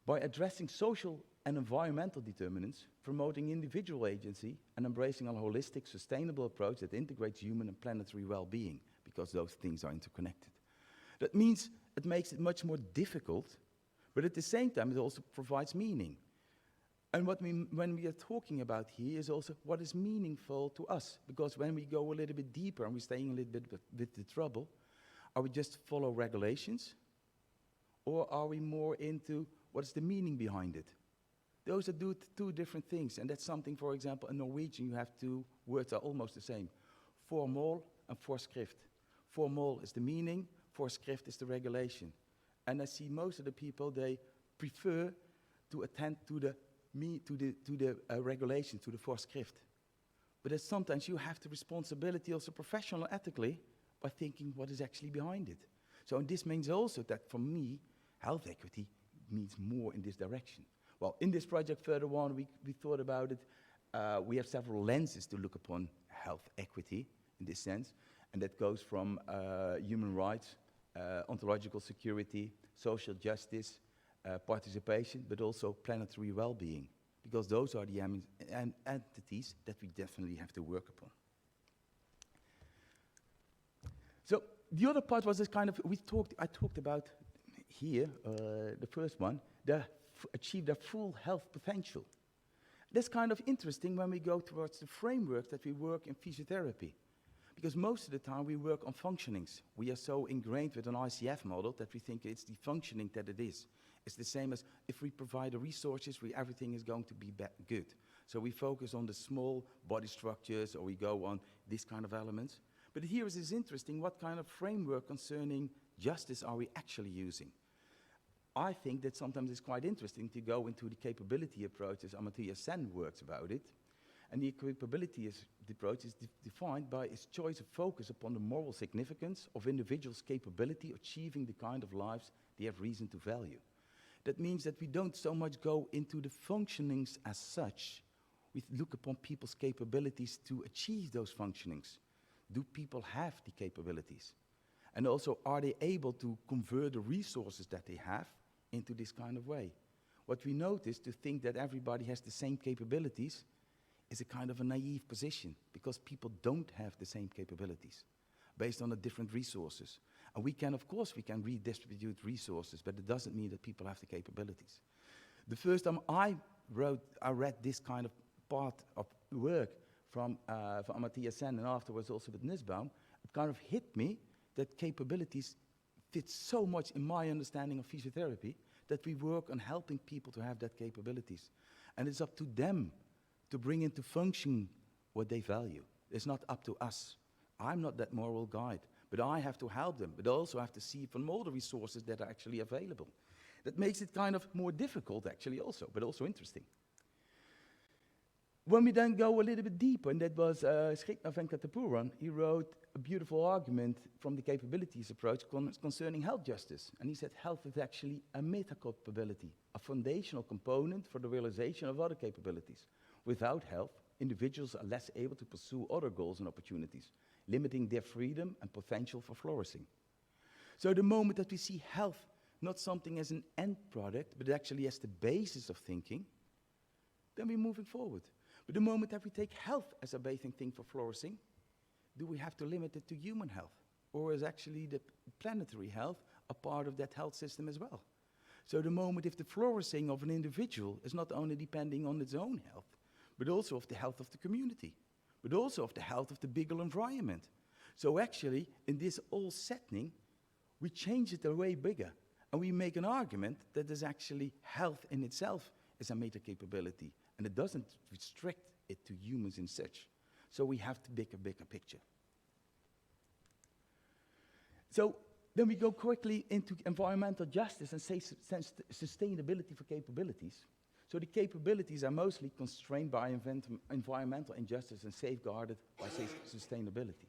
By addressing social and environmental determinants, promoting individual agency, and embracing a holistic, sustainable approach that integrates human and planetary well-being, because those things are interconnected. That means it makes it much more difficult, but at the same time it also provides meaning. And when we are talking about here is also what is meaningful to us, because when we go a little bit deeper and we're staying a little bit with the trouble, are we just follow regulations, or are we more into what is the meaning behind it? Those are two different things, and that's something, for example, in Norwegian you have 2 words that are almost the same, formål and forskrift. Formål is the meaning, forskrift is the regulation. And I see most of the people, they prefer to attend to the regulation, to the forskrift. But that sometimes you have the responsibility also professional and ethically by thinking what is actually behind it. So and this means also that for me, health equity means more in this direction. Well, in this project further on, we thought about it. We have several lenses to look upon health equity in this sense, and that goes from human rights, ontological security, social justice, participation, but also planetary well-being, because those are the entities that we definitely have to work upon. So the other part was this kind of, I talked about here, the first one, achieve their full health potential. That's kind of interesting when we go towards the framework that we work in physiotherapy. Because most of the time we work on functionings. We are so ingrained with an ICF model that we think it's the functioning that it is. It's the same as if we provide the resources, everything is going to be good. So we focus on the small body structures, or we go on this kind of elements. But here is interesting, what kind of framework concerning justice are we actually using? I think that sometimes it's quite interesting to go into the capability approach as Amartya Sen works about it. And the capability approach is defined by its choice of focus upon the moral significance of individuals' capability of achieving the kind of lives they have reason to value. That means that we don't so much go into the functionings as such. We look upon people's capabilities to achieve those functionings. Do people have the capabilities? And also, are they able to convert the resources that they have into this kind of way? What we notice, to think that everybody has the same capabilities is a kind of a naive position, because people don't have the same capabilities based on the different resources. And we can, of course, we can redistribute resources, but it doesn't mean that people have the capabilities. The first time I read this kind of part of work from Amartya Sen, and afterwards also with Nussbaum, it kind of hit me that capabilities fit so much in my understanding of physiotherapy that we work on helping people to have that capabilities. And it's up to them to bring into function what they value. It's not up to us. I'm not that moral guide, but I have to help them, but I also have to see from all the resources that are actually available. That makes it kind of more difficult actually also, but also interesting. When we then go a little bit deeper, and that was Srikna Venkatapuran, he wrote a beautiful argument from the capabilities approach concerning health justice. And he said health is actually a meta-capability, a foundational component for the realization of other capabilities. Without health, individuals are less able to pursue other goals and opportunities, limiting their freedom and potential for flourishing. So the moment that we see health not something as an end product, but actually as the basis of thinking, then we're moving forward. But the moment that we take health as a basic thing for flourishing, do we have to limit it to human health? Or is actually the planetary health a part of that health system as well? So the moment if the flourishing of an individual is not only depending on its own health, but also of the health of the community, but also of the health of the bigger environment. So actually, in this whole setting, we change it a way bigger. And we make an argument that is actually health in itself is a meta capability. And it doesn't restrict it to humans in such. So we have to make a bigger picture. So then we go quickly into environmental justice and say sustainability for capabilities. So the capabilities are mostly constrained by environmental injustice and safeguarded by sustainability.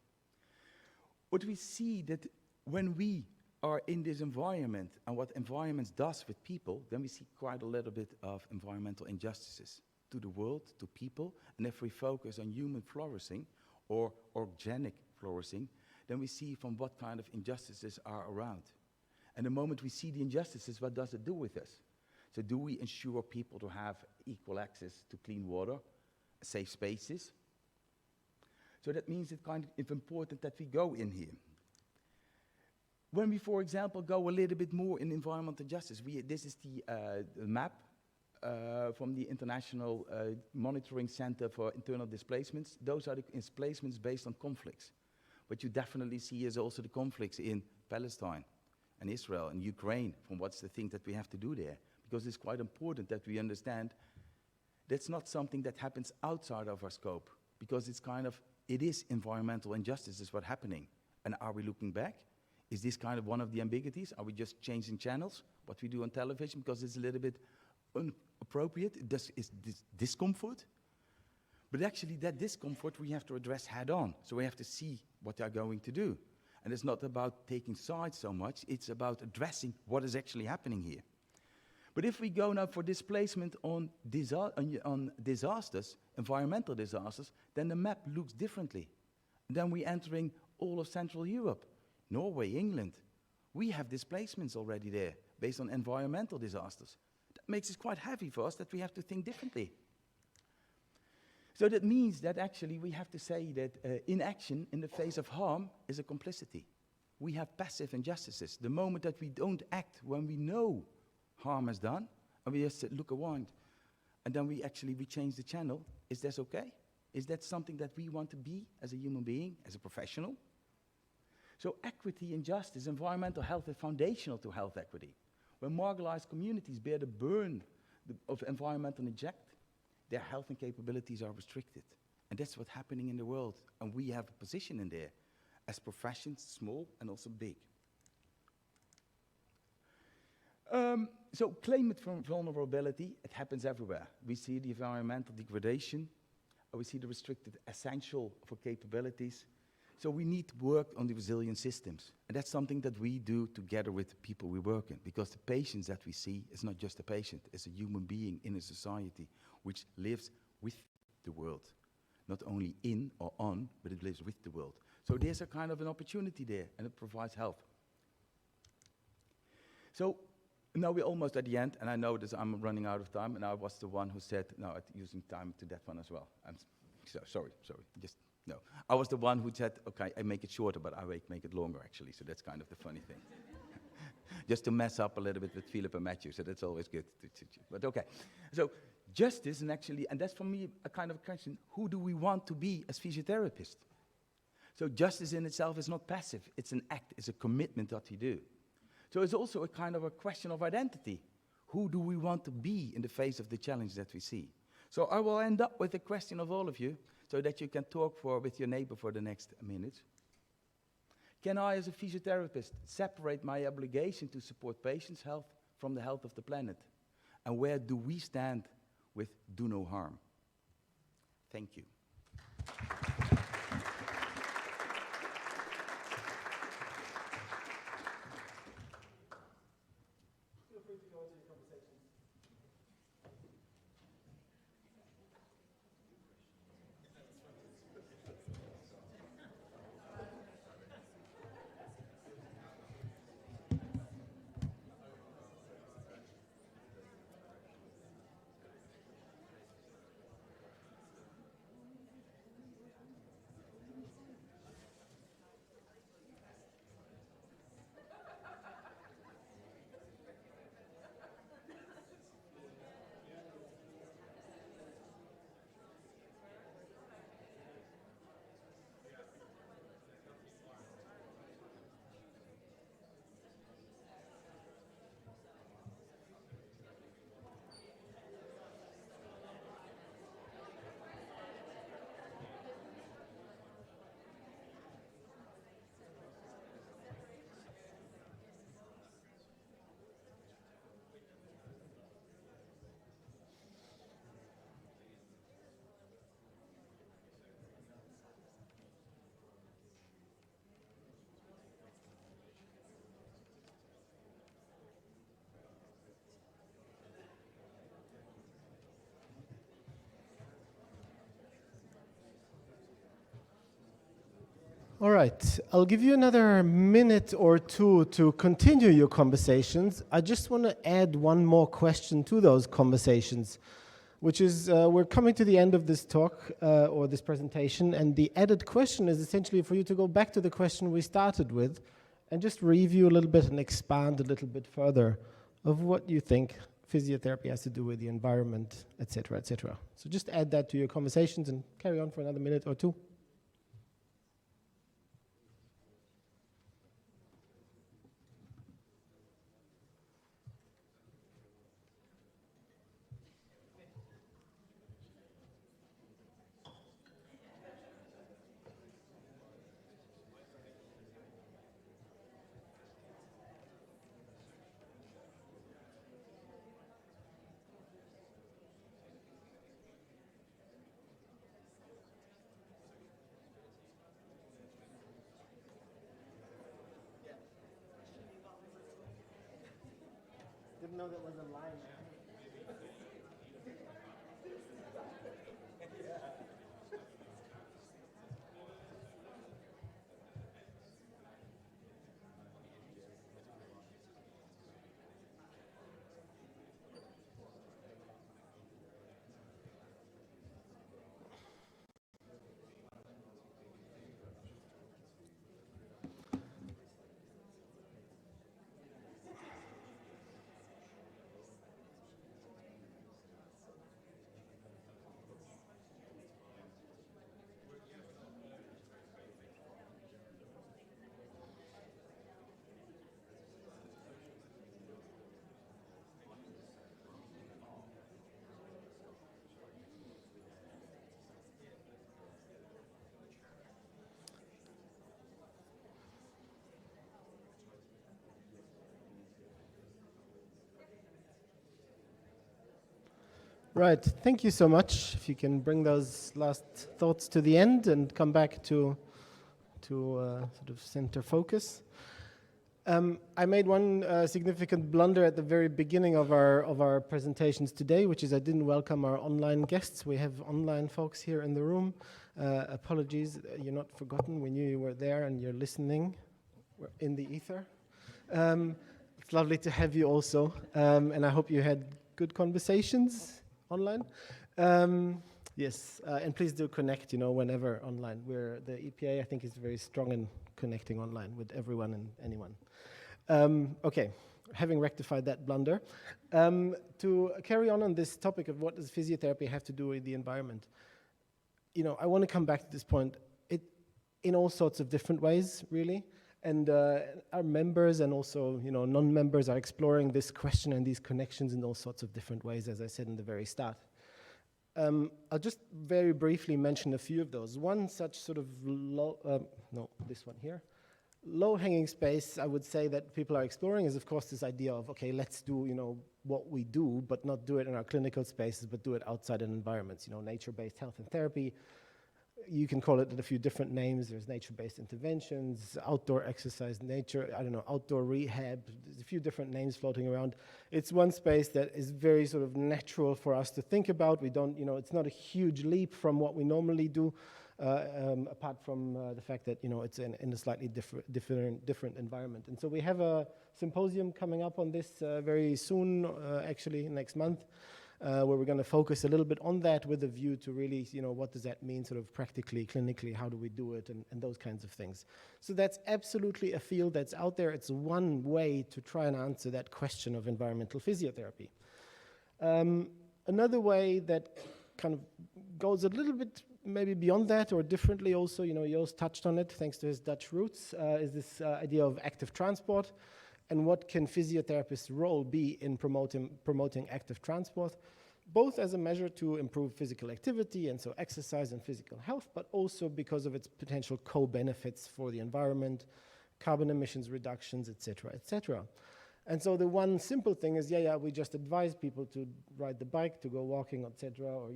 What we see that when we are in this environment and what environments does with people, then we see quite a little bit of environmental injustices to the world, to people. And if we focus on human flourishing or organic flourishing, then we see from what kind of injustices are around. And the moment we see the injustices, what does it do with us? So do we ensure people to have equal access to clean water, safe spaces? So that means it's kind of important that we go in here. When we, for example, go a little bit more in environmental justice, this is the map from the International Monitoring Center for Internal Displacements. Those are the displacements based on conflicts. What you definitely see is also the conflicts in Palestine and Israel and Ukraine, from what's the thing that we have to do there. Because it's quite important that we understand that's not something that happens outside of our scope. Because it's kind of, it is environmental injustice is what's happening. And are we looking back? Is this kind of one of the ambiguities? Are we just changing channels, what we do on television, because it's a little bit inappropriate? It's discomfort. But actually, that discomfort we have to address head on. So we have to see what they're going to do. And it's not about taking sides so much, it's about addressing what is actually happening here. But if we go now for displacement on disasters, environmental disasters, then the map looks differently. Then we're entering all of Central Europe. Norway, England, we have displacements already there based on environmental disasters. That makes it quite heavy for us that we have to think differently. So that means that actually we have to say that inaction in the face of harm is a complicity. We have passive injustices. The moment that we don't act when we know harm is done, and we just look around, and then we change the channel, is that okay? Is that something that we want to be as a human being, as a professional? So equity and justice, environmental health is foundational to health equity. When marginalized communities bear the burden of environmental neglect, their health and capabilities are restricted. And that's what's happening in the world. And we have a position in there as professions, small and also big. So climate vulnerability, it happens everywhere. We see the environmental degradation, we see the restricted essential for capabilities. So we need to work on the resilient systems. And that's something that we do together with the people we work in. Because the patients that we see is not just a patient, it's a human being in a society which lives with the world. Not only in or on, but it lives with the world. So there's a kind of an opportunity there, and it provides help. So now we're almost at the end, and I know that I'm running out of time, and I was the one who said, no, using time to that one as well. I'm sorry, just... No, I was the one who said, okay, I make it shorter, but I make it longer, actually. So that's kind of the funny thing. Just to mess up a little bit with Philip and Matthew, so that's always good. But okay, so justice, and that's for me a kind of question, who do we want to be as physiotherapists? So justice in itself is not passive. It's an act, it's a commitment that we do. So it's also a kind of a question of identity. Who do we want to be in the face of the challenge that we see? So I will end up with a question of all of you, so that you can talk with your neighbor for the next minute. Can I, as a physiotherapist, separate my obligation to support patients' health from the health of the planet? And where do we stand with do no harm? Thank you. Feel free to go into your conversations. All right, I'll give you another minute or two to continue your conversations. I just want to add one more question to those conversations, which is we're coming to the end of this talk or this presentation, and the added question is essentially for you to go back to the question we started with and just review a little bit and expand a little bit further of what you think physiotherapy has to do with the environment, etc., etc. So just add that to your conversations and carry on for another minute or two. Didn't know there was a line there. Right, thank you so much. If you can bring those last thoughts to the end and come back to sort of center focus. I made one significant blunder at the very beginning of our presentations today, which is I didn't welcome our online guests. We have online folks here in the room. Apologies, you're not forgotten. We knew you were there and you're listening. We're in the ether. It's lovely to have you also, and I hope you had good conversations online. Yes, and please do connect, whenever online. The EPA, I think, is very strong in connecting online with everyone and anyone. Okay, having rectified that blunder, to carry on this topic of what does physiotherapy have to do with the environment, I want to come back to this point in all sorts of different ways, really. And our members and also, non-members are exploring this question and these connections in all sorts of different ways, as I said in the very start. I'll just very briefly mention a few of those. One such sort of this one here. Low-hanging space, I would say, that people are exploring is, of course, this idea of, okay, let's do, what we do, but not do it in our clinical spaces, but do it outside in environments, nature-based health and therapy. You can call it a few different names. There's nature-based interventions, outdoor exercise, outdoor rehab. There's a few different names floating around. It's one space that is very sort of natural for us to think about. We don't, it's not a huge leap from what we normally do, apart from the fact that, it's in a slightly different environment. And so we have a symposium coming up on this very soon, actually next month. Where we're going to focus a little bit on that with a view to really, what does that mean sort of practically, clinically, how do we do it, and those kinds of things. So that's absolutely a field that's out there. It's one way to try and answer that question of environmental physiotherapy. Another way that kind of goes a little bit maybe beyond that or differently also, Joost touched on it thanks to his Dutch roots, is this idea of active transport. And what can physiotherapists' role be in promoting active transport, both as a measure to improve physical activity and so exercise and physical health, but also because of its potential co-benefits for the environment, carbon emissions reductions, et cetera. And so the one simple thing is, we just advise people to ride the bike, to go walking, et cetera, or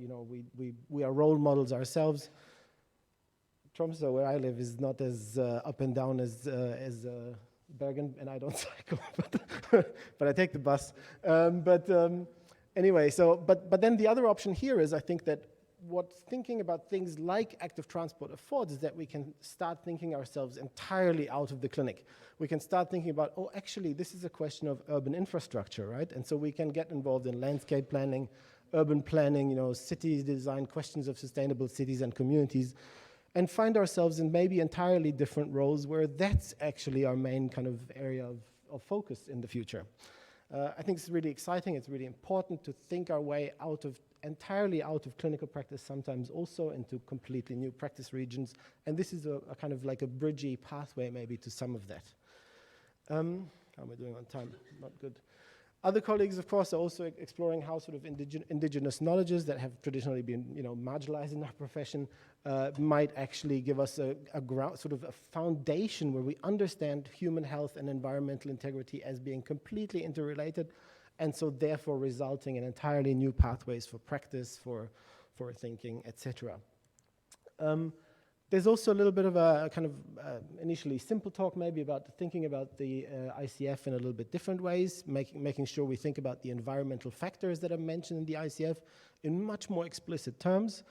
we are role models ourselves. Tromsø, where I live, is not as up and down as Bergen, and I don't cycle, but I take the bus. Anyway, but then the other option here is, I think that what thinking about things like active transport affords is that we can start thinking ourselves entirely out of the clinic. We can start thinking about, oh, actually, this is a question of urban infrastructure, right? And so we can get involved in landscape planning, urban planning, you know, city design, questions of sustainable cities and communities, and find ourselves in maybe entirely different roles where that's actually our main kind of area of focus in the future. I think it's really exciting. It's really important to think our way entirely out of clinical practice, sometimes also into completely new practice regions. And this is a kind of like a bridgey pathway maybe to some of that. How am I doing on time? Not good. Other colleagues, of course, are also exploring how sort of indigenous knowledges that have traditionally been, you know, marginalized in our profession might actually give us a sort of a foundation where we understand human health and environmental integrity as being completely interrelated, and so therefore resulting in entirely new pathways for practice, for thinking, etc. There's also a little bit of a kind of initially simple talk maybe about thinking about the ICF in a little bit different ways, making sure we think about the environmental factors that are mentioned in the ICF in much more explicit terms.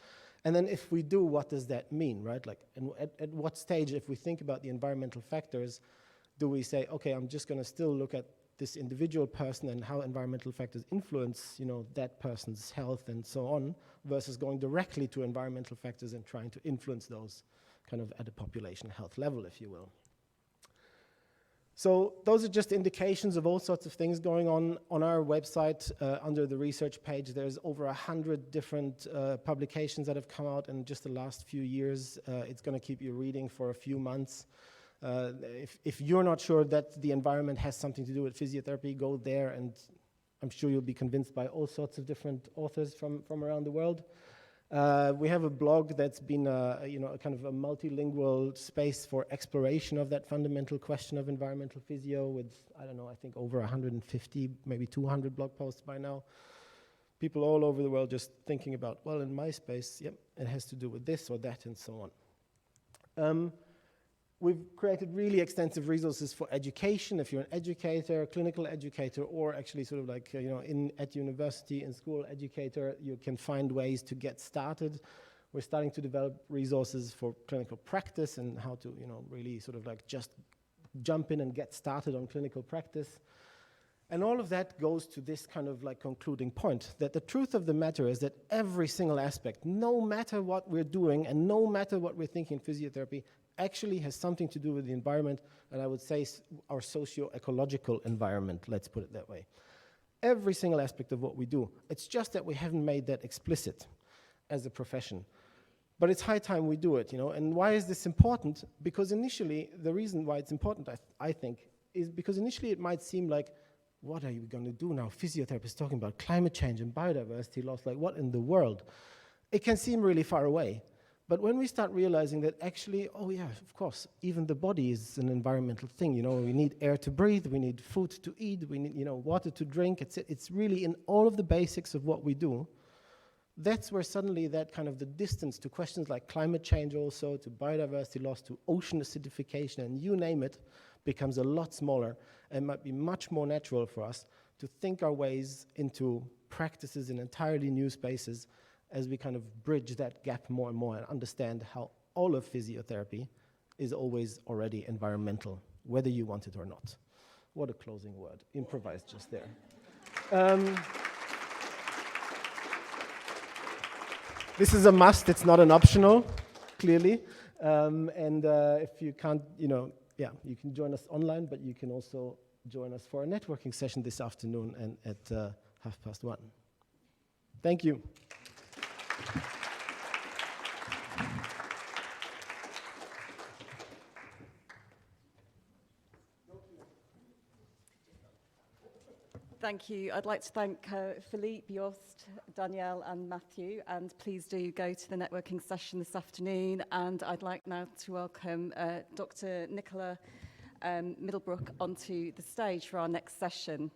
And then if we do, what does that mean, right? Like, at what stage, if we think about the environmental factors, do we say, okay, I'm just going to still look at this individual person and how environmental factors influence, you know, that person's health and so on, versus going directly to environmental factors and trying to influence those kind of at a population health level, if you will. So those are just indications of all sorts of things going on our website. Under the research page, there's over 100 different publications that have come out in just the last few years. It's going to keep you reading for a few months. If you're not sure that the environment has something to do with physiotherapy, go there, and I'm sure you'll be convinced by all sorts of different authors from around the world. We have a blog that's been you know, a kind of a multilingual space for exploration of that fundamental question of environmental physio with, I don't know, I think over 150, maybe 200 blog posts by now. People all over the world just thinking about, well, in my space, yep, it has to do with this or that and so on. We've created really extensive resources for education. If you're an educator, clinical educator, or actually sort of like, you know, at university, in school educator, you can find ways to get started. We're starting to develop resources for clinical practice and how to, you know, really sort of like just jump in and get started on clinical practice. And all of that goes to this kind of like concluding point, that the truth of the matter is that every single aspect, no matter what we're doing and no matter what we're thinking in physiotherapy, actually has something to do with the environment, and I would say our socio-ecological environment, let's put it that way. Every single aspect of what we do. It's just that we haven't made that explicit as a profession. But it's high time we do it, you know. And why is this important? Because initially, the reason why it's important, I think, is because initially it might seem like, what are you going to do now? Physiotherapists talking about climate change and biodiversity loss, like what in the world? It can seem really far away. But when we start realizing that actually, oh yeah, of course, even the body is an environmental thing, you know, we need air to breathe, we need food to eat, we need, you know, water to drink, it's really in all of the basics of what we do. That's where suddenly that kind of the distance to questions like climate change also, to biodiversity loss, to ocean acidification, and you name it, becomes a lot smaller and might be much more natural for us to think our ways into practices in entirely new spaces as we kind of bridge that gap more and more and understand how all of physiotherapy is always already environmental, whether you want it or not. What a closing word. Improvised just there. This is a must, it's not an optional, clearly. If you can't, you know, yeah, you can join us online, but you can also join us for a networking session this afternoon and at 1:30. Thank you. Thank you. I'd like to thank Philippe, Jost, Danielle and Matthew, and please do go to the networking session this afternoon. And I'd like now to welcome Dr. Nicola Middlebrook onto the stage for our next session.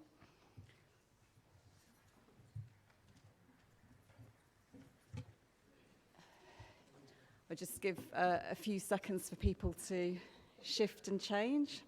I'll just give a few seconds for people to shift and change.